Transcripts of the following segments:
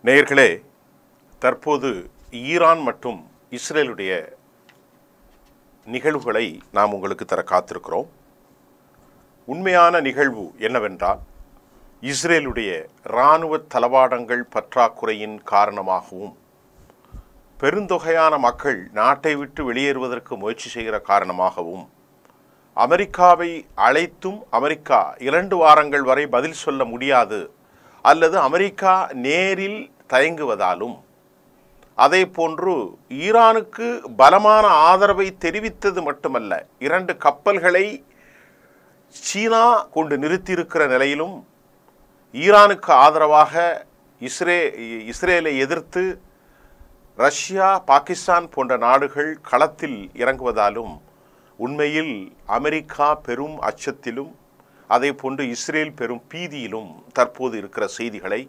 நேயர்களே, தற்போது ஈரான் மற்றும் இஸ்ரேலுடைய நிகழ்வுகளை நாம் உங்களுக்கு தர காத்திருக்கிறோம். உண்மையான நிகழ்வு என்னவென்றால், இஸ்ரேலுடைய இராணுவ தளவாடங்கள் பற்றாக்குறையின் காரணமாகவும் பெருந்தொகையான மக்கள் நாட்டை விட்டு வெளியேறுவதற்கு முயற்சி செய்கிற காரணமாகவும் அமெரிக்காவை அழைத்தும் அமெரிக்கா 2 வாரங்கள் வரை பதில் சொல்ல முடியாது அல்லது அமெரிக்கா நேரில் தயங்குவதாலும், அதே போன்று ஈரானுக்கு பலமான ஆதரவை தெரிவித்தது மட்டுமல்ல, 2 கப்பல்களை சீனா கொண்டு நிறுத்தியிருக்கிற நிலையிலும் ஈரானுக்கு ஆதரவாக இஸ்ரேலை எதிர்த்து ரஷ்யா, பாகிஸ்தான் போன்ற நாடுகள் களத்தில் இறங்குவதாலும் உண்மையில் அமெரிக்கா பெரும் அச்சத்திலும் அதே போன்று இஸ்ரேல் பெரும் பீதியிலும் தற்போது இருக்கிற செய்திகளை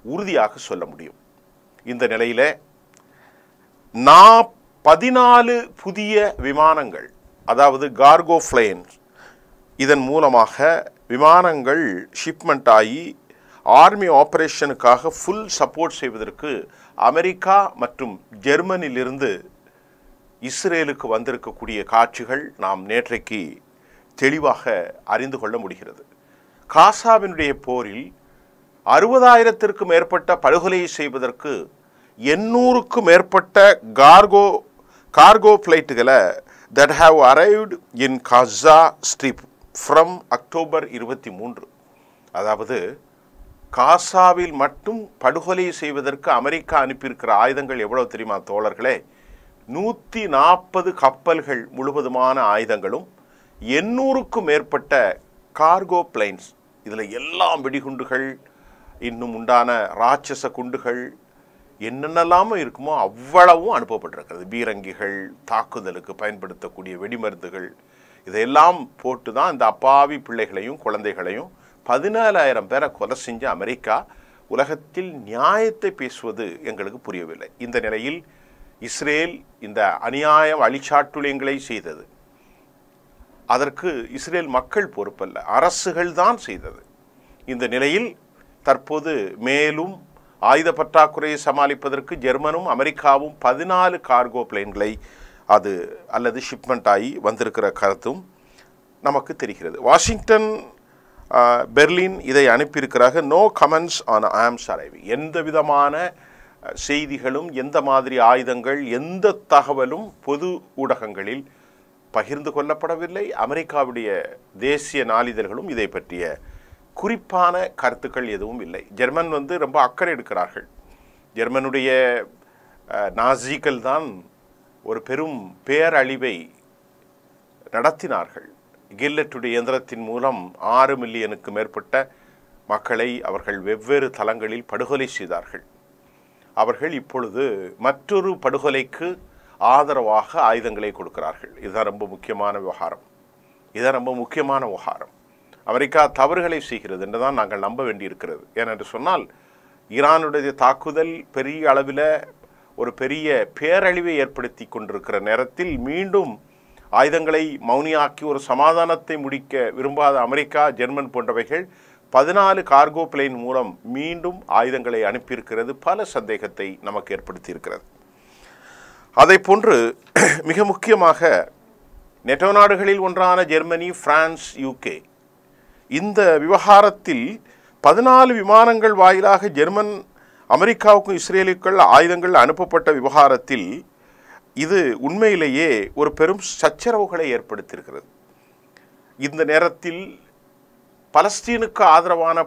உறுதியாக சொல்ல முடியும். இந்த நிலையில் 14 புதிய விமானங்கள், அதாவது கார்கோ பிளேன்ஸ், இதன் மூலமாக விமானங்கள் ஷிப்மெண்ட் ஆகி ஆர்மி ஆபரேஷனுக்காக ஃபுல் சப்போர்ட் செய்வதற்கு அமெரிக்கா மற்றும் ஜெர்மனியிலிருந்து இஸ்ரேலுக்கு வந்திருக்கக்கூடிய காட்சிகள் நாம் நேற்றைக்கு தெளிவாக அறிந்து கொள்ள முடிகிறது. காசாவினுடைய போரில் 60,000த்திற்கும் மேற்பட்ட படுகொலையை செய்வதற்கு 800க்கும் மேற்பட்ட கார்கோ ஃப்ளைட்டுகளை that have arrived in Gaza Strip from October 23. அதாவது காசாவில் மட்டும் படுகொலை செய்வதற்கு அமெரிக்கா அனுப்பியிருக்கிற ஆயுதங்கள் எவ்வளவு தெரியுமா தோழர்களே? 140 கப்பல்கள் முழுவதுமான ஆயுதங்களும் 800க்கும் மேற்பட்ட கார்கோ பிளைன்ஸ், இதில் எல்லாம் வெடிகுண்டுகள், இன்னும் உண்டான ராட்சச குண்டுகள், என்னென்னலாமோ இருக்குமோ அவ்வளவும் அனுப்பப்பட்டிருக்கிறது. பீரங்கிகள், தாக்குதலுக்கு பயன்படுத்தக்கூடிய வெடிமருந்துகள், இதையெல்லாம் போட்டு தான் இந்த அப்பாவி பிள்ளைகளையும் குழந்தைகளையும் 14,000 பேரை கொலை செஞ்ச அமெரிக்கா உலகத்தில் நியாயத்தை பேசுவது எங்களுக்கு புரியவில்லை. இந்த நிலையில் இஸ்ரேல் இந்த அநியாய அழிச்சாட்டுளியங்களை செய்தது. அதற்கு இஸ்ரேல் மக்கள் பொறுப்பல்ல, அரசுகள் தான் செய்தது. இந்த நிலையில் தற்போது மேலும் ஆயுத பற்றாக்குறையை சமாளிப்பதற்கு ஜெர்மனும் அமெரிக்காவும் 14 கார்கோ பிளேன்களை அல்லது ஷிப்மெண்ட் ஆகி வந்திருக்கிற கருத்தும் நமக்கு தெரிகிறது. வாஷிங்டன், பெர்லின் இதை அனுப்பியிருக்கிறாங்க. No comments on arms arriving. எந்த விதமான செய்திகளும், எந்த மாதிரி ஆயுதங்கள், எந்த தகவலும் பொது ஊடகங்களில் பகிர்ந்து கொள்ளப்படவில்லை. அமெரிக்காவுடைய தேசிய நாளிதழ்களும் இதை பற்றிய குறிப்பான கருத்துக்கள் எதுவும் இல்லை. ஜெர்மன் ரொம்ப அக்கறை எடுக்கிறார்கள். ஜெர்மனுடைய நாசிகள் தான் ஒரு பெரும் பேரழிவை நடத்தினார்கள். கில்லட்டுடைய இயந்திரத்தின் மூலம் 6 மில்லியனுக்கு மேற்பட்ட மக்களை அவர்கள் வெவ்வேறு தளங்களில் படுகொலை செய்தார்கள். அவர்கள் இப்பொழுது மற்றொரு படுகொலைக்கு ஆதரவாக ஆயுதங்களை கொடுக்கிறார்கள். இதுதான் ரொம்ப முக்கியமான விவகாரம். அமெரிக்கா தவறுகளை செய்கிறது என்று தான் நாங்கள் நம்ப வேண்டியிருக்கிறது. ஏனென்று சொன்னால், ஈரானுடைய தாக்குதல் பெரிய அளவில் ஒரு பெரிய பேரழிவை ஏற்படுத்தி கொண்டிருக்கிற நேரத்தில் மீண்டும் ஆயுதங்களை மௌனியாக்கி ஒரு சமாதானத்தை முடிக்க விரும்பாத அமெரிக்கா, ஜெர்மன் போன்றவைகள் 14 கார்கோ பிளேன் மூலம் மீண்டும் ஆயுதங்களை அனுப்பியிருக்கிறது. பல சந்தேகத்தை நமக்கு ஏற்படுத்தியிருக்கிறது. அதை போன்று மிக முக்கியமாக நெட்டோ நாடுகளில் ஒன்றான ஜெர்மனி, பிரான்ஸ், யூகே இந்த விவகாரத்தில் 14 விமானங்கள் வாயிலாக ஜெர்மன் அமெரிக்காவுக்கும் இஸ்ரேலுக்குள் ஆயுதங்கள் அனுப்பப்பட்ட விவகாரத்தில் இது உண்மையிலேயே ஒரு பெரும் சச்சரவுகளை ஏற்படுத்தியிருக்கிறது. இந்த நேரத்தில் பலஸ்தீனுக்கு ஆதரவான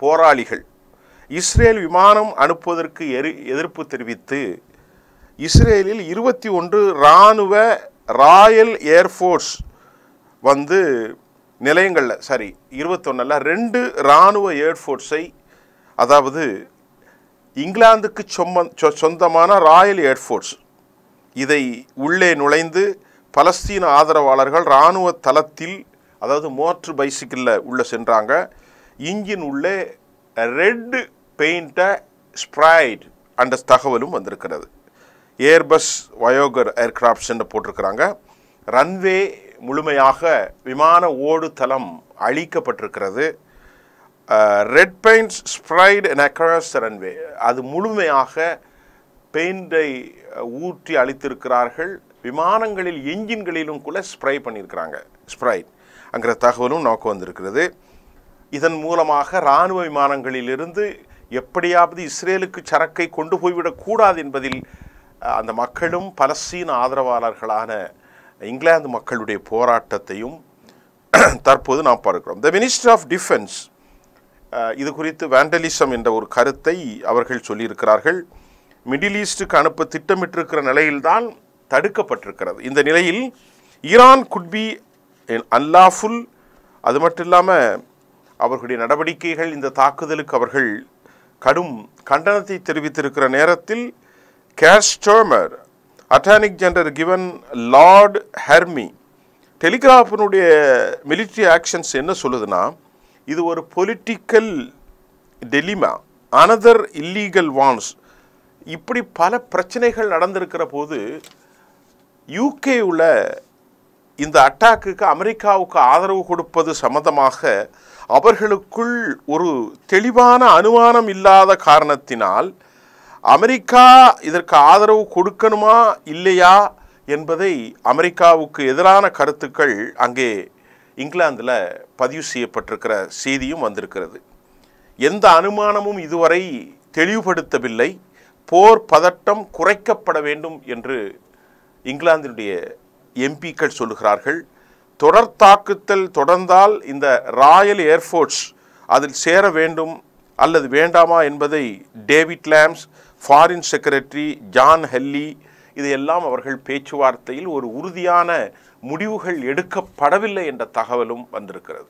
போராளிகள் இஸ்ரேல் விமானம் அனுப்புவதற்கு எதிர்ப்பு தெரிவித்து இஸ்ரேலில் 21 இராணுவ ராயல் ஏர்ஃபோர்ஸ் நிலையங்களில் 21 2 இராணுவ ஏர்ஃபோர்ஸை, அதாவது இங்கிலாந்துக்கு சொந்தமான ராயல் ஏர்ஃபோர்ஸ், இதை உள்ளே நுழைந்து பலஸ்தீன ஆதரவாளர்கள் இராணுவ தளத்தில், அதாவது மோட்டர் பைசிக்கிளில் உள்ளே சென்றாங்க. இன்ஜின் உள்ளே ரெட் பெயிண்டை ஸ்ப்ரைட் அந்த தகவலும் வந்திருக்கிறது. ஏர்பஸ் வயோகர் ஏர்கிராஃப்ட்ஸ் என்று போட்டிருக்கிறாங்க. ரன்வே முழுமையாக விமான ஓடு தளம் அழிக்கப்பட்டிருக்கிறது. Red paint sprayed and across the runway, அது முழுமையாக பெயிண்டை ஊற்றி அளித்திருக்கிறார்கள். விமானங்களில் என்ஜின்களிலும் கூட ஸ்ப்ரை பண்ணியிருக்கிறாங்க, ஸ்ப்ரைட் அங்கிற தகவலும் நமக்கு வந்திருக்கிறது. இதன் மூலமாக இராணுவ விமானங்களிலிருந்து எப்படியாவது இஸ்ரேலுக்கு சரக்கை கொண்டு போய்விடக்கூடாது என்பதில் அந்த மக்களும் பலஸ்தீன ஆதரவாளர்களான இங்கிலாந்து மக்களுடைய போராட்டத்தையும் தற்போது நாம் பார்க்கிறோம். த மினிஸ்டர் ஆஃப் டிஃபென்ஸ் இது குறித்து வேண்டலிசம் என்ற ஒரு கருத்தை அவர்கள் சொல்லியிருக்கிறார்கள். மிடில் ஈஸ்டுக்கு அனுப்ப திட்டமிட்டிருக்கிற நிலையில்தான் தடுக்கப்பட்டிருக்கிறது. இந்த நிலையில் ஈரான் குட் பி அன்லாஃபுல், அது மட்டும் இல்லாமல் அவர்களுடைய நடவடிக்கைகள், இந்த தாக்குதலுக்கு அவர்கள் கடும் கண்டனத்தை தெரிவித்திருக்கிற நேரத்தில் Keir Starmer attorney general given Lord Hermer டெலிகிராஃபினுடைய மிலிட்ரி ஆக்ஷன்ஸ் என்ன சொல்லுதுன்னா, இது ஒரு political dilemma, another illegal wars. இப்படி பல பிரச்சனைகள் நடந்திருக்கிற போது யூகே உள்ள இந்த அட்டாக்குக்கு அமெரிக்காவுக்கு ஆதரவு கொடுப்பது சம்பந்தமாக அவர்களுக்குள் ஒரு தெளிவான அனுமானம் இல்லாத காரணத்தினால் அமெரிக்கா இதற்கு ஆதரவு கொடுக்கணுமா இல்லையா என்பதை அமெரிக்காவுக்கு எதிரான கருத்துக்கள் அங்கே இங்கிலாந்தில் பதிவு செய்யப்பட்டிருக்கிற செய்தியும் வந்திருக்கிறது. எந்த அனுமானமும் இதுவரை தெளிவுபடுத்தவில்லை. போர் பதட்டம் குறைக்கப்பட வேண்டும் என்று இங்கிலாந்தினுடைய எம்பிக்கள் சொல்லுகிறார்கள். தொடர் தாக்குதல் தொடர்ந்தால் இந்த ராயல் ஏர்ஃபோர்ஸ் அதில் சேர வேண்டும் அல்லது வேண்டாமா என்பதை David Lammy's, foreign secretary John Healey, இதையெல்லாம் அவர்கள் பேச்சுவார்த்தையில் ஒரு உறுதியான முடிவுகள் எடுக்கப்படவில்லை என்ற தகவலும் வந்திருக்கிறது.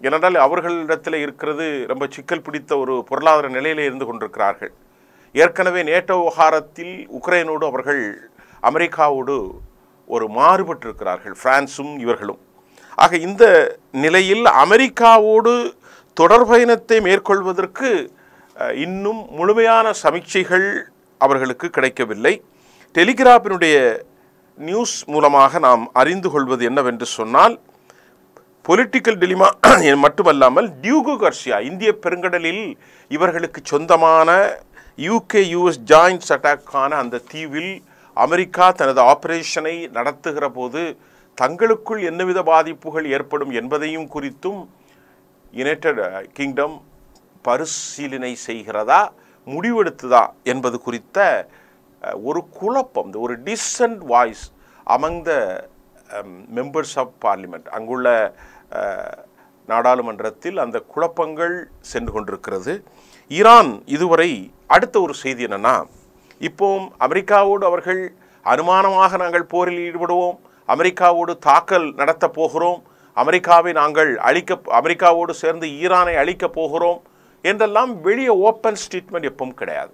ஏனென்றால் அவர்களிடத்தில் இருக்கிறது ரொம்ப சிக்கல் பிடித்த ஒரு பொருளாதார நிலையில் இருந்து கொண்டிருக்கிறார்கள். ஏற்கனவே நேட்டோ விவகாரத்தில் உக்ரைனோடு அவர்கள் அமெரிக்காவோடு ஒரு மாறுபட்டிருக்கிறார்கள், பிரான்சும் இவர்களும். ஆக இந்த நிலையில் அமெரிக்காவோடு தொடர் பயணத்தை மேற்கொள்வதற்கு இன்னும் முழுமையான சமீட்சைகள் அவர்களுக்கு கிடைக்கவில்லை. டெலிகிராஃபினுடைய நியூஸ் மூலமாக நாம் அறிந்து கொள்வது என்னவென்று சொன்னால், பொலிட்டிக்கல் டிலிமா மட்டுமல்லாமல் டியூகோ கார்சியா இந்திய பெருங்கடலில் இவர்களுக்கு சொந்தமான யூகே யூஎஸ் ஜாயின்ட் அட்டாக்கான அந்த தீவில் அமெரிக்கா தனது ஆபரேஷனை நடத்துகிற போது தங்களுக்குள் என்னவித பாதிப்புகள் ஏற்படும் என்பதையும் குறித்தும் யுனைடெட் கிங்டம் பரிசீலனை செய்கிறதா முடிவெடுத்ததா என்பது குறித்த ஒரு குழப்பம், ஒரு dissent voice among the members of parliament, அங்குள்ள நாடாளுமன்றத்தில் அந்த குழப்பங்கள் சென்று கொண்டிருக்கிறது. ஈரான் இதுவரை அடுத்த ஒரு செய்தி என்னன்னா, இப்போ அமெரிக்காவோடு அவர்கள் அனுமானமாக நாங்கள் போரில் ஈடுபடுவோம், அமெரிக்காவோடு தாக்கல் நடத்த போகிறோம், அமெரிக்காவை நாங்கள் அமெரிக்காவோடு சேர்ந்து ஈரானை அழிக்கப் போகிறோம் என்றெல்லாம் வெளியே ஓப்பன் ஸ்டேட்மெண்ட் எப்பவும் கிடையாது.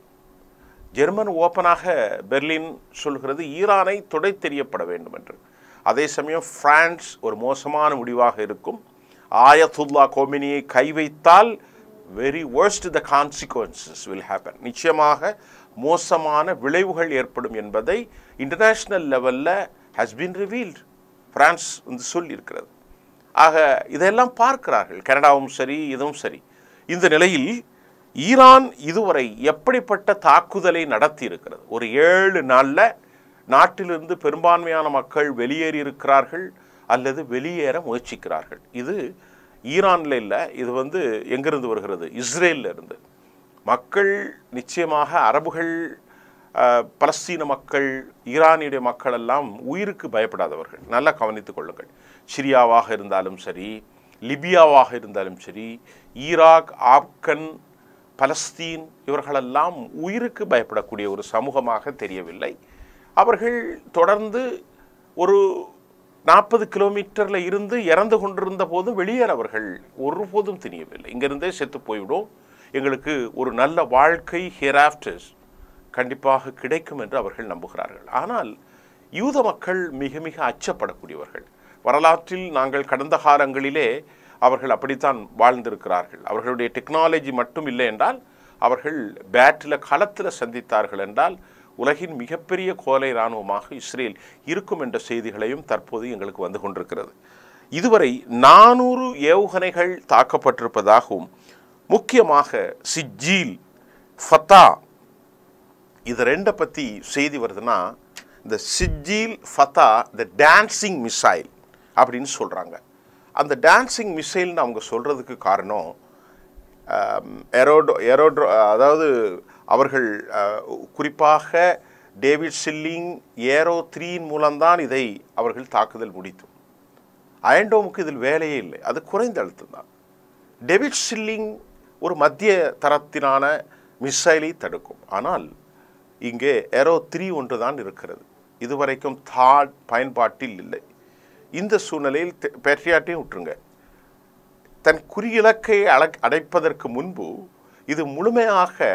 ஜெர்மன் ஓப்பனாக பெர்லின் சொல்கிறது ஈரானை தொடை தெரியப்பட வேண்டும் என்று. அதே சமயம் பிரான்ஸ் ஒரு மோசமான முடிவாக இருக்கும், ஆயத்துல்லா கோமினியை கை வைத்தால் very worst the consequences will happen, நிச்சயமாக மோசமான விளைவுகள் ஏற்படும் என்பதை இன்டர்நேஷ்னல் லெவலில் has been revealed, பிரான்ஸ் வந்து சொல்லியிருக்கிறது. ஆக இதெல்லாம் பார்க்கிறார்கள், கனடாவும் சரி இதுவும் சரி. இந்த நிலையில் ஈரான் இதுவரை எப்படிப்பட்ட தாக்குதலை நடத்தி இருக்கிறது? ஒரு 7 நாளில் நாட்டிலிருந்து பெரும்பான்மையான மக்கள் வெளியேறி இருக்கிறார்கள் அல்லது வெளியேற முயற்சிக்கிறார்கள். இது ஈரானில் இல்லை, இது வந்து எங்கிருந்து வருகிறது? இஸ்ரேலில் இருந்து. மக்கள் நிச்சயமாக அரபுகள், பலஸ்தீன மக்கள், ஈரானிய மக்கள் எல்லாம் உயிருக்கு பயப்படாதவர்கள். நல்லா கவனித்துக் கொள்ளுங்கள். சிரியாவாக இருந்தாலும் சரி, லிபியாவாக இருந்தாலும் சரி, ஈராக், ஆப்கன், பலஸ்தீன் இவர்களெல்லாம் உயிருக்கு பயப்படக்கூடிய ஒரு சமூகமாக தெரியவில்லை. அவர்கள் தொடர்ந்து ஒரு 40 கிலோமீட்டரில் இருந்து இறந்து கொண்டிருந்த போதும் வெளியேற அவர்கள் ஒருபோதும் தெரியவில்லை. இங்கிருந்தே செத்து போய்விடும், எங்களுக்கு ஒரு நல்ல வாழ்க்கை ஹியராஃப்டர்ஸ் கண்டிப்பாக கிடைக்கும் என்று அவர்கள் நம்புகிறார்கள். ஆனால் யூத மக்கள் மிக மிக அச்சப்படக்கூடியவர்கள். வரலாற்றில் நாங்கள் கடந்த காலங்களிலே அவர்கள் அப்படித்தான் வாழ்ந்திருக்கிறார்கள். அவர்களுடைய டெக்னாலஜி மட்டும் இல்லை என்றால், அவர்கள் பேட்டில் களத்தில் சந்தித்தார்கள் என்றால் உலகின் மிகப்பெரிய கோலை இராணுவமாக இஸ்ரேல் இருக்கும் என்ற செய்திகளையும் தற்போது எங்களுக்கு வந்து கொண்டிருக்கிறது. இதுவரை 400 ஏவுகணைகள் தாக்கப்பட்டிருப்பதாகவும் முக்கியமாக சிஜ்ஜீல், ஃபத்தா இது ரெண்டை பற்றி செய்தி வருதுன்னா, இந்த சிஜ்ஜீல், ஃபத்தா இந்த டான்சிங் மிசைல் அப்படின்னு சொல்கிறாங்க. அந்த டான்சிங் மிசைல்னு அவங்க சொல்கிறதுக்கு காரணம் அதாவது அவர்கள் குறிப்பாக டேவிட் சில்லிங் ஏரோ 3 மூலம்தான் இதை அவர்கள் தாக்குதல் முடித்தோம். அயன்டோமுக்கு இதில் வேலையே இல்லை, அது குறைந்த அழுத்தம் தான். டேவிட் சில்லிங் ஒரு மத்திய தரத்திலான மிசைலை தடுக்கும். ஆனால் இங்கே ஏரோ 3 ஒன்று தான் இருக்கிறது. இதுவரைக்கும் தாட் பயன்பாட்டில் இல்லை. இந்த சூழ்நிலையில் பேட்ரியாட்டையும் விட்டுருங்க, தன் குறியிலக்கை அடைப்பதற்கு முன்பு இது முழுமையாக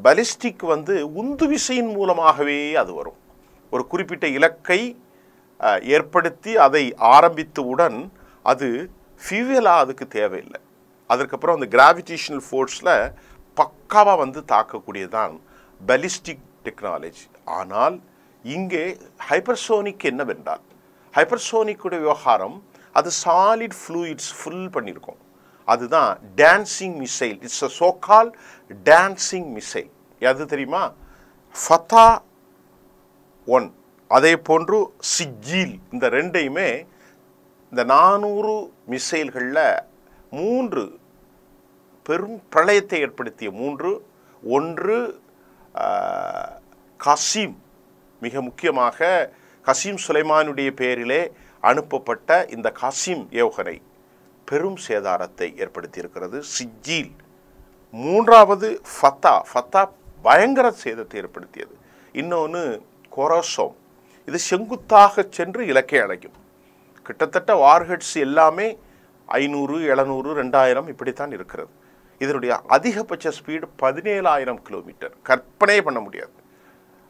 பலிஸ்டிக் உந்து விசையின் மூலமாகவே அது வரும். ஒரு குறிப்பிட்ட இலக்கை ஏற்படுத்தி அதை ஆரம்பித்தவுடன் அது ஃபியூவலாக அதுக்கு தேவையில்லை. அதற்கப்புறம் அந்த கிராவிடேஷனல் ஃபோர்ஸில் பக்காவாக தாக்கக்கூடியதான் பலிஸ்டிக் டெக்னாலஜி. ஆனால் இங்கே ஹைப்பர்சோனிக் என்னவென்றால், ஹைப்பர்சோனிக்குடைய விவகாரம் அது சாலிட் ஃப்ளூயிட்ஸ் ஃபுல் பண்ணியிருக்கோம். அதுதான் dancing missile. It's a so call dancing missile. அது தெரியுமா? ஃபத்தா 1 அதே போன்று சிஜ்ஜீல், இந்த ரெண்டையுமே இந்த 400 மிசைல்களில் 3 பெரும் பிரளயத்தை ஏற்படுத்திய 3. ஒன்று கசீம், மிக முக்கியமாக கசீம் சுலைமானுடைய பெயரிலே அனுப்பப்பட்ட இந்த கசீம் ஏவுகணை பெரும் சேதாரத்தை ஏற்படுத்தியிருக்கிறது. சிஜ்ஜீல். 3வது ஃபத்தா. ஃபத்தா பயங்கர சேதத்தை ஏற்படுத்தியது. இன்னொன்று கொரோசோம், இது செங்குத்தாக சென்று இலக்கை அடைக்கும். கிட்டத்தட்ட வார்ஹெட்ஸ் எல்லாமே 500, 700, 2000 இப்படித்தான் இருக்கிறது. இதனுடைய அதிகபட்ச ஸ்பீடு 17,000 கிலோமீட்டர். கற்பனை பண்ண முடியாது.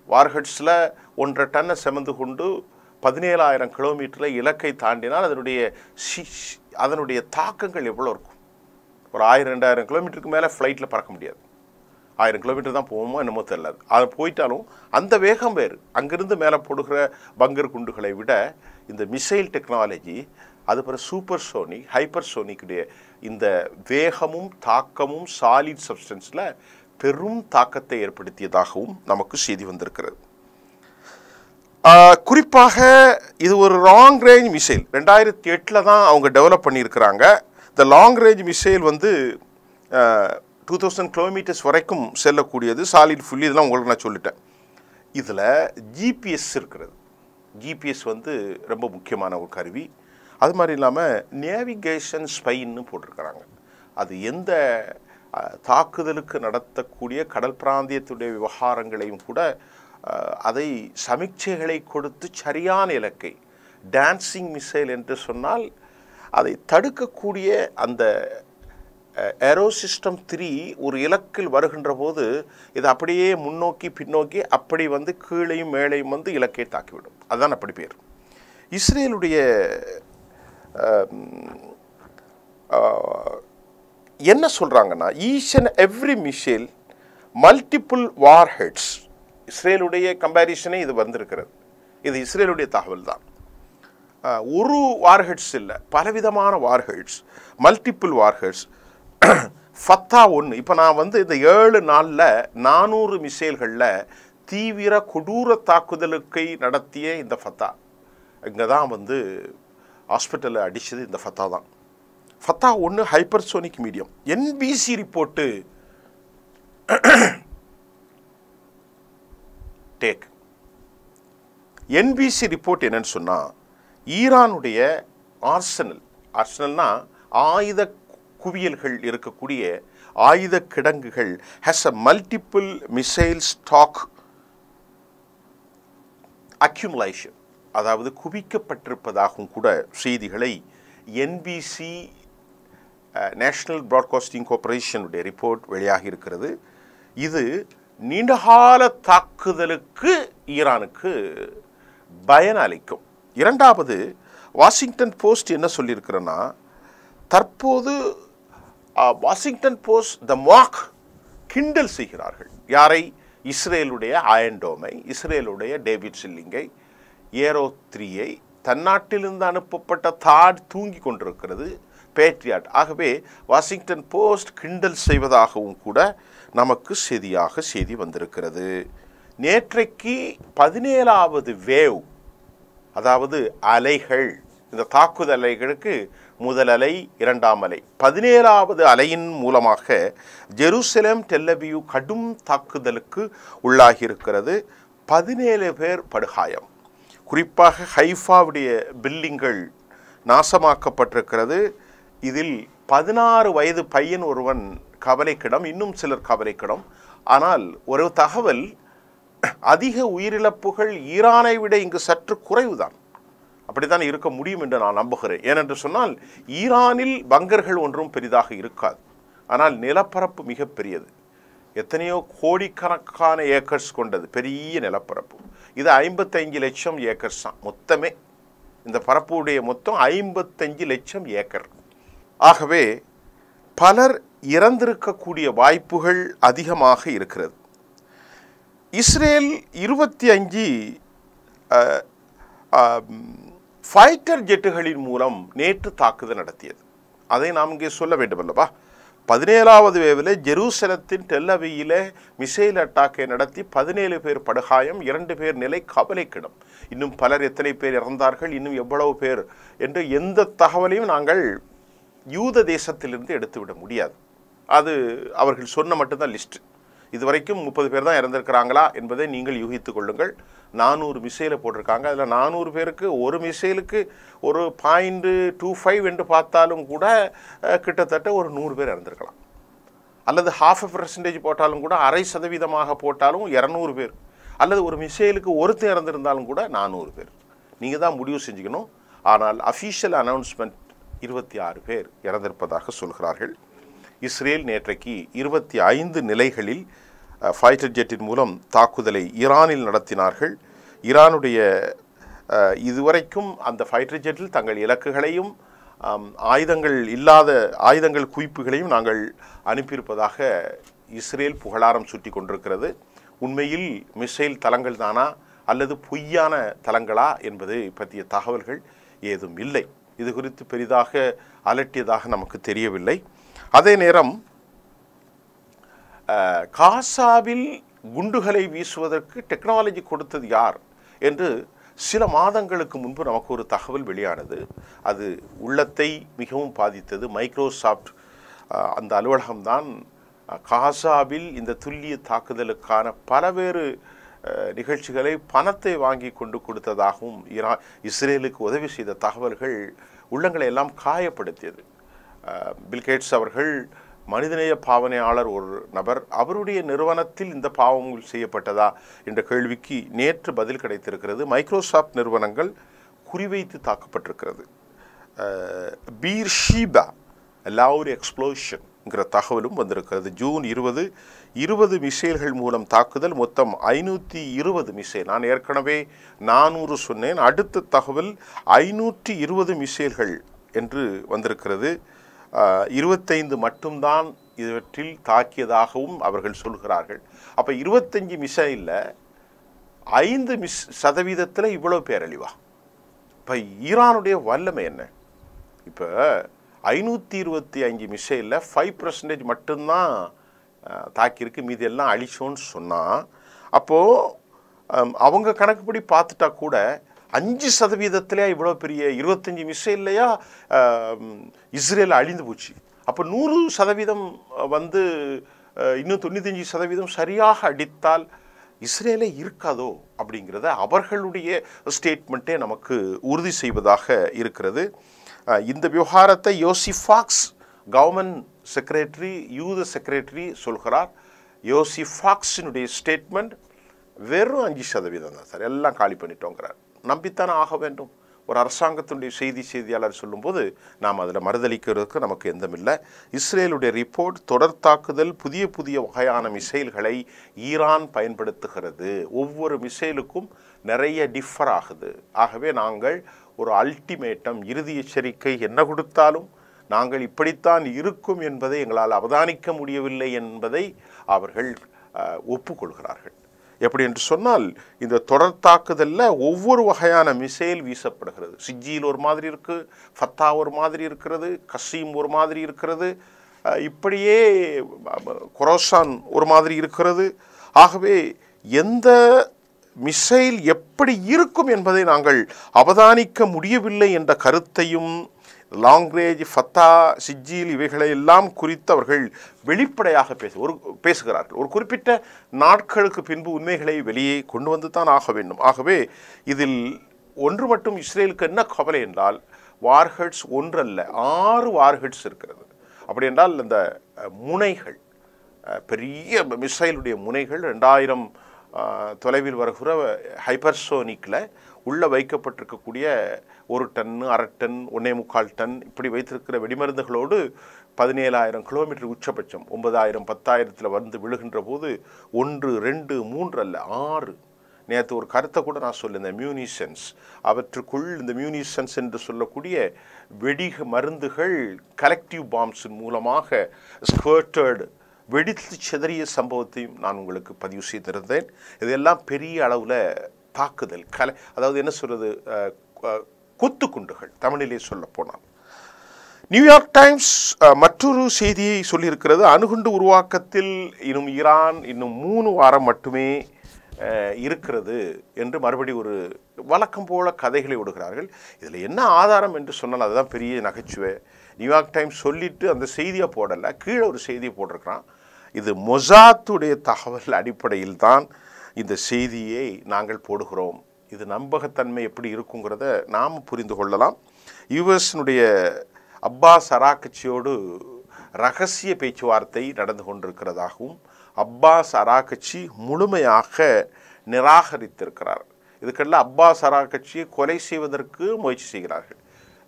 வார்ஹெட்ஸில் 1.5 டன்னை சுமந்து கொண்டு 17,000 கிலோமீட்டரில் இலக்கை தாண்டினால் அதனுடைய தாக்கங்கள் எவ்வளோ இருக்கும்? ஒரு 1000-2000 கிலோமீட்டருக்கு மேலே ஃப்ளைட்டில் பறக்க முடியாது. 1000 கிலோமீட்டர் தான் போகுமோ என்னமோ தெரியல. அது போயிட்டாலும் அந்த வேகம் வேறு. அங்கிருந்து மேலே போடுகிற பங்கர் குண்டுகளை விட இந்த மிசைல் டெக்னாலஜி, அது பிறகு சூப்பர் சோனிக், ஹைப்பர் சோனிக்குடைய இந்த வேகமும் தாக்கமும் சாலிட் சப்ஸ்டன்ஸில் பெரும் தாக்கத்தை ஏற்படுத்தியதாகவும் நமக்கு செய்தி வந்திருக்கிறது. குறிப்பாக இது ஒரு லாங் ரேஞ்ச் மிசைல். 2008 தான் அவங்க டெவலப் பண்ணியிருக்கிறாங்க. இந்த லாங் ரேஞ்ச் மிசைல் 2000 கிலோமீட்டர்ஸ் வரைக்கும் செல்லக்கூடியது. சாலிட் ஃபுல்லி இதெல்லாம் உங்களுக்கு நான் சொல்லிட்டேன். இதில் ஜிபிஎஸ் இருக்கிறது. ஜிபிஎஸ் ரொம்ப முக்கியமான ஒரு கருவி. அது மாதிரி இல்லாமல் நேவிகேஷன் ஸ்பைன்னு போட்டிருக்கிறாங்க. அது எந்த தாக்குதலுக்கு நடத்தக்கூடிய கடல் பிராந்தியத்துடைய விவகாரங்களையும் கூட அதை சமிக்சைகளை கொடுத்து சரியான இலக்கை, டான்சிங் மிசைல் என்று சொன்னால் அதை தடுக்கக்கூடிய அந்த ஏரோசிஸ்டம் 3 ஒரு இலக்கில் வருகின்ற போது இது அப்படியே முன்னோக்கி பின்னோக்கி அப்படி கீழையும் மேலையும் இலக்கை தாக்கிவிடும். அதுதான் அப்படி பேர். இஸ்ரேலுடைய என்ன சொல்கிறாங்கன்னா, each and every missile multiple warheads. இஸ்ரேலுடைய கம்பேரிசனே இது வந்திருக்கிறது. இது இஸ்ரேலுடைய தகவல் தான். ஒரு வார்ஹெட்ஸ் இல்லை, பலவிதமான வார்ஹெட்ஸ், மல்டிபிள் வார்ஹெட்ஸ். ஃபத்தா 1. இப்போ நான் இந்த 7 நாளில் 400 மிசைல்களில் தீவிர கொடூர தாக்குதலுக்கை நடத்திய இந்த ஃபத்தா இங்கே தான் ஹாஸ்பிட்டலில் அடித்தது. இந்த ஃபத்தா தான். Fattah 1 hypersonic medium. NBC report take. NBC report என்னன்னு சொன்னால், ஈரானுடைய ஆர்சனல்னா ஆயுத குவியல்கள் இருக்கக்கூடிய ஆயுத கிடங்குகள் has a multiple missile stock accumulation, அதாவது குவிக்கப்பட்டிருப்பதாகவும் கூட செய்திகளை என்பிசி நேஷனல் பிராட்காஸ்டிங் கார்ப்பரேஷனுடைய ரிப்போர்ட் வெளியாகி இருக்கிறது. இது நீண்டகால தாக்குதலுக்கு ஈரானுக்கு பயன் அளிக்கும். இரண்டாவது, வாஷிங்டன் போஸ்ட் என்ன சொல்லியிருக்கிறன்னா, தற்போது வாஷிங்டன் போஸ்ட் த மாக் கிண்டல் செய்கிறார்கள். யாரை? இஸ்ரேலுடைய அயன்டோமை, இஸ்ரேலுடைய டேவிட் சில்லிங்கை, ஏரோ 3ஐ தன் நாட்டிலிருந்து அனுப்பப்பட்ட தாட் தூங்கி கொண்டிருக்கிறது, பேட்ரியாட். ஆகவே வாஷிங்டன் போஸ்ட் கிண்டல் செய்வதாகவும் கூட நமக்கு செய்தி வந்திருக்கிறது. நேற்றைக்கு 17வது வேவ், அதாவது அலைகள், இந்த தாக்குதல் அலைகளுக்கு முதல் அலை, இரண்டாம் அலை, 17வது அலையின் மூலமாக ஜெருசலேம் டெல் அவீவ் கடும் தாக்குதலுக்கு உள்ளாகி இருக்கிறது. 17 பேர் படுகாயம். குறிப்பாக ஹைஃபாவுடைய பில்டிங்கள் நாசமாக்கப்பட்டிருக்கிறது. இதில் 16 வயது பையன் ஒருவன் கவலைக்கிடம், இன்னும் சிலர் கவலைக்கிடம். ஆனால் ஒரு தகவல், அதிக உயிரிழப்புகள் ஈரானை விட இங்கு சற்று குறைவுதான். அப்படித்தான் இருக்க முடியும் என்று நான் நம்புகிறேன். ஏனென்று சொன்னால் ஈரானில் பங்கர்கள் ஒன்றும் பெரிதாக இருக்காது, ஆனால் நிலப்பரப்பு மிகப்பெரியது. எத்தனையோ கோடிக்கணக்கான ஏக்கர்ஸ் கொண்டது பெரிய நிலப்பரப்பு. இது 55 லட்சம் ஏக்கர்ஸ் தான் மொத்தமே. இந்த பரப்புடைய மொத்தம் 55 லட்சம் ஏக்கர். ஆகவே பலர் இறந்திருக்கக்கூடிய வாய்ப்புகள் அதிகமாக இருக்கிறது. இஸ்ரேல் 25 ஃபைட்டர் ஜெட்டுகளின் மூலம் நேற்று தாக்குதல் நடத்தியது. அதை நாம் இங்கே சொல்ல வேண்டும் அல்லவா? 17வது வேவில் ஜெருசலத்தின் டெல் அவீவில் மிசைல் அட்டாக்கை நடத்தி 17 பேர் படுகாயம், 2 பேர் நிலை கவலைக்கிடம். இன்னும் பலர் எத்தனை பேர் இறந்தார்கள், இன்னும் எவ்வளவு பேர் என்று எந்த தகவலையும் நாங்கள் யூத தேசத்திலிருந்து எடுத்துவிட முடியாது. அது அவர்கள் சொன்ன மட்டும்தான் லிஸ்ட். இதுவரைக்கும் 30 பேர் தான் இறந்திருக்கிறாங்களா என்பதை நீங்கள் யூகித்துக் கொள்ளுங்கள். 400 மிசைலை போட்டிருக்காங்க. அதில் 400 பேருக்கு ஒரு மிசைலுக்கு ஒரு 0.25 என்று பார்த்தாலும் கூட கிட்டத்தட்ட ஒரு 100 பேர் இறந்திருக்கலாம். அல்லது 0.5% போட்டாலும் கூட, 0.5% போட்டாலும் 200 பேர். அல்லது ஒரு மிசைலுக்கு ஒருத்தர் இறந்திருந்தாலும் கூட 400 பேர். நீங்கள் தான் முடிவு செஞ்சுக்கணும். ஆனால் அஃபீஷியல் அனௌன்ஸ்மெண்ட் 26 பேர் இறந்திருப்பதாக சொல்கிறார்கள். இஸ்ரேல் நேற்றைக்கு 25 நிலைகளில் ஃபைட்டர் ஜெட்டின் மூலம் தாக்குதலை ஈரானில் நடத்தினார்கள். ஈரானுடைய இதுவரைக்கும் அந்த ஃபைட்டர் ஜெட்டில் தங்கள் இலக்குகளையும் ஆயுதங்கள் இல்லாத ஆயுதங்கள் குவிப்புகளையும் நாங்கள் அனுப்பியிருப்பதாக இஸ்ரேல் புகழாரம் சுட்டி கொண்டிருக்கிறது. உண்மையில் மிசைல் தளங்கள் தானா அல்லது பொய்யான தளங்களா என்பது பற்றிய தகவல்கள் ஏதும் இல்லை. இது குறித்து பெரிதாக அலட்டியதாக நமக்கு தெரியவில்லை. அதே நேரம் காசாவில் குண்டுகளை வீசுவதற்கு டெக்னாலஜி கொடுத்தது யார் என்று சில மாதங்களுக்கு முன்பு நமக்கு ஒரு தகவல் வெளியானது. அது உள்ளத்தை மிகவும் பாதித்தது. மைக்ரோசாஃப்ட் அந்த அலுவலகம்தான் காசாவில் இந்த துல்லிய தாக்குதலுக்கான பலவேறு நிகழ்ச்சிகளை பணத்தை வாங்கி கொண்டு கொடுத்ததாகவும் இஸ்ரேலுக்கு உதவி செய்த தகவல்கள் உள்ளங்களை எல்லாம் காயப்படுத்தியது. பில்கேட்ஸ் அவர்கள் மனிதநேய பாவனையாளர் ஒரு நபர், அவருடைய நிறுவனத்தில் இந்த பாவங்கள் செய்யப்பட்டதா என்ற கேள்விக்கு நேற்று பதில் கிடைத்திருக்கிறது. மைக்ரோசாஃப்ட் நிறுவனங்கள் குறிவைத்து தாக்கப்பட்டிருக்கிறது. பீர்ஷீபா லவுட் எக்ஸ்ப்ளோஷன்ங்கிற தகவலும் வந்திருக்கிறது. ஜூன் 20 மிசைல்கள் மூலம் தாக்குதல், மொத்தம் 520 மிசைல். நான் ஏற்கனவே 400 சொன்னேன். அடுத்த தகவல் 520 மிசைல்கள் என்று வந்திருக்கிறது. 25 மட்டும்தான் இவற்றில் தாக்கியதாகவும் அவர்கள் சொல்கிறார்கள். அப்போ 25 மிசைலில் 5% இவ்வளோ பேரழிவா? இப்போ ஈரானுடைய வல்லமை என்ன? இப்போ 525 மிசைலில் 5% மட்டும்தான் தாக்கியிருக்கு, மீதி எல்லாம் அழிச்சோன்னு சொன்னால், அப்போது அவங்க கணக்குப்படி பார்த்துட்டா கூட 5% இவ்வளோ பெரிய 25 மிசைல்லையா இஸ்ரேல் அழிந்து போச்சு. அப்போ 100% வந்து இன்னும் 95% சரியாக அடித்தால் இஸ்ரேலே இருக்காதோ அப்படிங்கிறத அவர்களுடைய ஸ்டேட்மெண்ட்டே நமக்கு உறுதி செய்வதாக இருக்கிறது. இந்த விவகாரத்தை யோசிஃப் ஃபாக்ஸ், கவர்மெண்ட் செக்ரட்டரி, யூத செக்ரட்டரி சொல்கிறார். யோசிஃப் ஃபாக்ஸினுடைய ஸ்டேட்மெண்ட் வெறும் 5% தான் சார், எல்லாம் காலி பண்ணிட்டோங்கிறார். நம்பித்தானே ஆக வேண்டும். ஒரு அரசாங்கத்தினுடைய செய்தியாளர் சொல்லும்போது நாம் அதில் மறுதளிக்கிறதுக்கு நமக்கு எந்தமில்லை. இஸ்ரேலுடைய ரிப்போர்ட், தொடர் தாக்குதல், புதிய வகையான மிசைல்களை ஈரான் பயன்படுத்துகிறது. ஒவ்வொரு மிசைலுக்கும் நிறைய டிஃபர் ஆகுது. ஆகவே நாங்கள் ஒரு அல்டிமேட்டம், இறுதி எச்சரிக்கை என்ன கொடுத்தாலும் நாங்கள் இப்படித்தான் இருக்கும் என்பதை எங்களால் அவதானிக்க முடியவில்லை என்பதை அவர்கள் ஒப்புக்கொள்கிறார்கள். எப்படி என்று சொன்னால் இந்த தொடர் தாக்குதலில் ஒவ்வொரு வகையான மிசைல் வீசப்படுகிறது. சிஜியில் ஒரு மாதிரி இருக்குது, ஃபத்தா ஒரு மாதிரி இருக்கிறது, கசீம் ஒரு மாதிரி இருக்கிறது, இப்படியே கொரோசான் ஒரு மாதிரி இருக்கிறது. ஆகவே எந்த மிசைல் எப்படி இருக்கும் என்பதை நாங்கள் அவதானிக்க முடியவில்லை என்ற கருத்தையும் லாங் ரேஞ்ச், ஃபத்தா, சிஜில் இவைகளை எல்லாம் குறித்து அவர்கள் வெளிப்படையாக பேசுகிறார்கள். ஒரு குறிப்பிட்ட நாட்களுக்கு பின்பு உண்மைகளை வெளியே கொண்டு வந்து தான் ஆக வேண்டும். ஆகவே இதில் ஒன்று மட்டும் இஸ்ரேலுக்கு என்ன கவலை என்றால், வார்ஹெட்ஸ் ஒன்றல்ல 6 வார்ஹெட்ஸ் இருக்கிறது. அப்படி என்றால் இந்த முனைகள், பெரிய மிசைலுடைய முனைகள் 2000 தொலைவில் வருகிற ஹைப்பர்சோனிக்கில் உள்ளே வைக்கப்பட்டிருக்கக்கூடிய 1 டன், 1/2 டன், 1.25 டன் இப்படி வைத்திருக்கிற வெடிமருந்துகளோடு 17,000 கிலோமீட்டர் உச்சபட்சம் 9,000 10,000 வந்து விழுகின்ற போது 1, 2, 3 அல்ல 6. நேற்று ஒரு கருத்தை கூட நான் சொல்லியிருந்தேன், மியூனிஷன்ஸ். அவற்றுக்குள் இந்த மியூனிஷன்ஸ் என்று சொல்லக்கூடிய வெடிக மருந்துகள் கலெக்டிவ் பாம்ஸின் மூலமாக ஸ்கர்ட்டட் வெடித்து சிதறிய சம்பவத்தையும் நான் உங்களுக்கு பதிவு செய்திருந்தேன். இதெல்லாம் பெரிய அளவில் தாக்குதல் அதாவது என்ன சொல்கிறது, கொத்துக்குண்டுகள் தமிழிலே சொல்ல போனால். நியூயார்க் டைம்ஸ் மற்றொரு செய்தியை சொல்லியிருக்கிறது. அணுகுண்டு உருவாக்கத்தில் ஈரான் இன்னும் 3 வாரம் மட்டுமே இருக்கிறது என்று மறுபடி ஒரு வழக்கம் போல கதைகளை விடுகிறார்கள். இதில் என்ன ஆதாரம் என்று சொன்னால் அதுதான் பெரிய நகைச்சுவை. நியூயார்க் டைம்ஸ் சொல்லிட்டு அந்த செய்தியை போடலை, கீழே ஒரு செய்தியை போட்டிருக்கிறான். இது மொசாத்துடைய தகவல் அடிப்படையில் தான் இந்த செய்தியை நாங்கள் போடுகிறோம். இது நம்பகத்தன்மை எப்படி இருக்குங்கிறத நாம் புரிந்து கொள்ளலாம். யுஎஸ்னுடைய அப்பாஸ் அராக்கட்சியோடு ரகசிய பேச்சுவார்த்தை நடந்து கொண்டிருக்கிறதாகவும் அப்பாஸ் அராக்கட்சி முழுமையாக நிராகரித்திருக்கிறார். இதுக்கெல்லாம் அப்பாஸ் அராக்கட்சியை கொலை செய்வதற்கு முயற்சி செய்கிறார்கள்.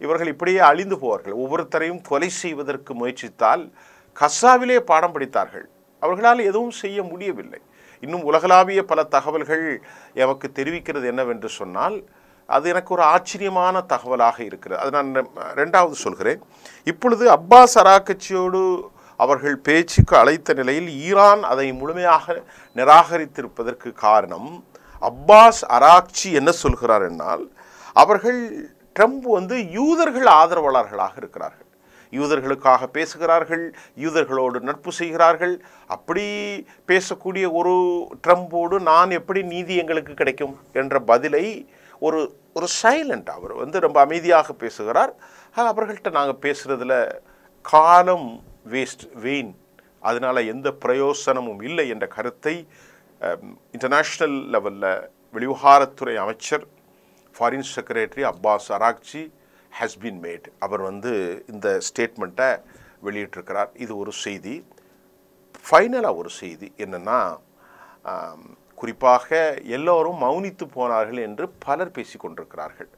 இவர்கள் இப்படியே அழிந்து போவார்கள். ஒவ்வொருத்தரையும் கொலை செய்வதற்கு முயற்சித்தால் கசாவிலே பாடம் படித்தார்கள். அவர்களால் எதுவும் செய்ய முடியவில்லை. இன்னும் உலகளாவிய பல தகவல்கள் எமக்கு தெரிவிக்கிறது என்னவென்று சொன்னால், அது எனக்கு ஒரு ஆச்சரியமான தகவலாக இருக்கிறது. அது நான் 2வது சொல்கிறேன். இப்பொழுது அப்பாஸ் அராக்கட்சியோடு அவர்கள் பேச்சுக்கு அழைத்த நிலையில் ஈரான் அதை முழுமையாக நிராகரித்திருப்பதற்கு காரணம், அப்பாஸ் அராக்சி என்ன சொல்கிறார் என்னால், அவர்கள் ட்ரம்ப் யூதர்கள் ஆதரவாளர்களாக இருக்கிறார்கள், யூதர்களுக்காக பேசுகிறார்கள், யூதர்களோடு நட்பு செய்கிறார்கள். அப்படி பேசக்கூடிய ஒரு ட்ரம்போடு நான் எப்படி நீதி எங்களுக்கு கிடைக்கும் என்ற பதிலை ஒரு சைலண்ட், அவர் ரொம்ப அமைதியாக பேசுகிறார். அவர்கள்ட்ட நாங்கள் பேசுகிறதுல காலம் வீண், அதனால் எந்த பிரயோசனமும் இல்லை என்ற கருத்தை இன்டர்நேஷ்னல் லெவலில் வெளிவிவகாரத்துறை அமைச்சர் foreign secretary Abbas Araghchi has been made. அவர் இந்த ஸ்டேட்மெண்ட்டை வெளியிட்டிருக்கிறார். இது ஒரு செய்தி. ஃபைனலாக ஒரு செய்தி என்னென்னா, குறிப்பாக எல்லோரும் மௌனித்து போனார்கள் என்று பலர் பேசிக்கொண்டிருக்கிறார்கள்.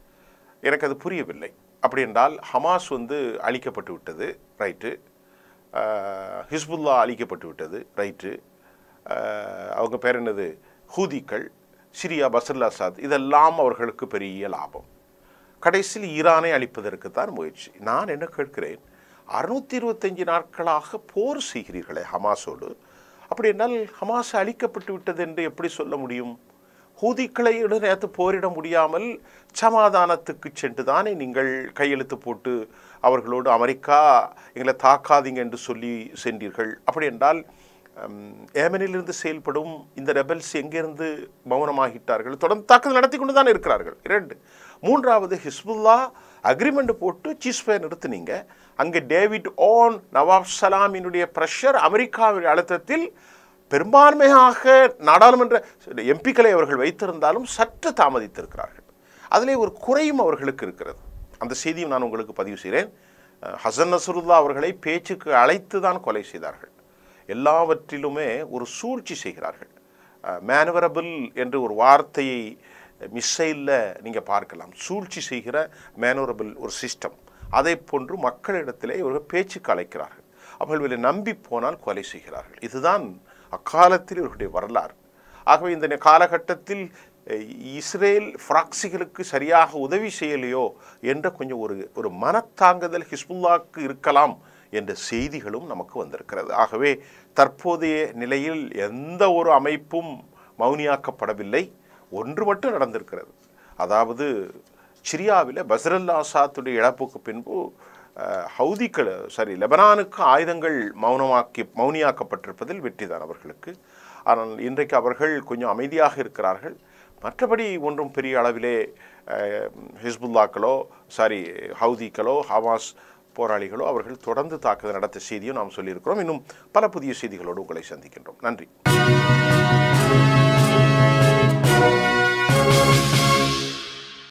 எனக்கு அது புரியவில்லை. அப்படி என்றால் ஹமாஸ் அழிக்கப்பட்டு விட்டது, ரைட்டு. ஹிஸ்புல்லா அழிக்கப்பட்டு விட்டது, ரைட்டு. அவங்க பேர் என்னது, ஹூதிக்கள், சிரியா பஷர் அல் அசாத், இதெல்லாம் அவர்களுக்கு பெரிய லாபம். கடைசியில் ஈரானை அழிப்பதற்கு தான் முயற்சி. நான் என்ன கேட்கிறேன், 625 நாட்களாக போர் செய்கிறீர்களே ஹமாஸோடு, அப்படி என்னால் ஹமாஸ் அழிக்கப்பட்டு விட்டது என்று எப்படி சொல்ல முடியும்? ஹூதிக்களை நேற்று போரிட முடியாமல் சமாதானத்துக்கு சென்று தானே நீங்கள் கையெழுத்து போட்டு அவர்களோடு அமெரிக்கா எங்களை தாக்காதீங்க என்று சொல்லி சென்றீர்கள். அப்படி என்றால் ஏமனிலிருந்து செயல்படும் இந்த ரெபல்ஸ் எங்கிருந்து மௌனமாகிட்டார்கள்? தொடர்ந்து தாக்குதல் நடத்தி கொண்டு தான் இருக்கிறார்கள். 2. 3வது, ஹிஸ்புல்லா அக்ரிமெண்ட் போட்டு சீஸ்ஃபயர் நிறுத்தினீங்க. அங்கே டேவிட் ஓன் நவாப் சலாமினுடைய ப்ரெஷர், அமெரிக்காவின் அழுத்தத்தில் பெரும்பான்மையாக நாடாளுமன்ற எம்பிக்களை அவர்கள் வைத்திருந்தாலும் சற்று தாமதித்திருக்கிறார்கள். அதிலே ஒரு குறையும் அவர்களுக்கு இருக்கிறது. அந்த செய்தியும் நான் உங்களுக்கு பதிவு செய்கிறேன். ஹசன் நஸ்ருல்லா அவர்களை பேச்சுக்கு அழைத்து தான் கொலை செய்தார்கள். எல்லாவற்றிலுமே ஒரு சூழ்ச்சி செய்கிறார்கள். மேனுவரபிள் என்று ஒரு வார்த்தையை மிசைலில் நீங்கள் பார்க்கலாம். சூழ்ச்சி செய்கிற மேனுவரபிள் ஒரு சிஸ்டம். அதை போன்று மக்களிடத்திலே இவர்கள் பேச்சுக்கு அழைக்கிறார்கள். அவர்களை நம்பி போனால் கொலை செய்கிறார்கள். இதுதான் அக்காலத்தில் இவர்களுடைய வரலாறு. ஆகவே இந்த காலகட்டத்தில் இஸ்ரேல் பிராக்சிகளுக்கு சரியாக உதவி செய்யலையோ என்ற கொஞ்சம் ஒரு மனத்தாங்குதல் ஹிஸ்புல்லாவுக்கு இருக்கலாம் என்ற செய்திகளும் நமக்கு வந்திருக்கிறது. ஆகவே தற்போதைய நிலையில் எந்த ஒரு அமைப்பும் மௌனியாக்கப்படவில்லை. ஒன்று மட்டும் நடந்திருக்கிறது. அதாவது சிரியாவில் பஷர் அல் ஆசாத்துடைய இழப்புக்கு பின்பு லெபனானுக்கு ஆயுதங்கள் மௌனியாக்கப்பட்டிருப்பதில் வெற்றிதான் அவர்களுக்கு. ஆனால் இன்றைக்கு அவர்கள் கொஞ்சம் அமைதியாக இருக்கிறார்கள். மற்றபடி ஒன்றும் பெரிய அளவிலே ஹிஸ்புல்லாக்களோ ஹவுதிக்களோ ஹமாஸ் போராளிகளோ அவர்கள் தொடர்ந்து தாக்குதல் நடத்த செய்தியும் நாம் சொல்லியிருக்கிறோம். இன்னும் பல புதிய செய்திகளோடு உங்களை சந்திக்கின்றோம். நன்றி.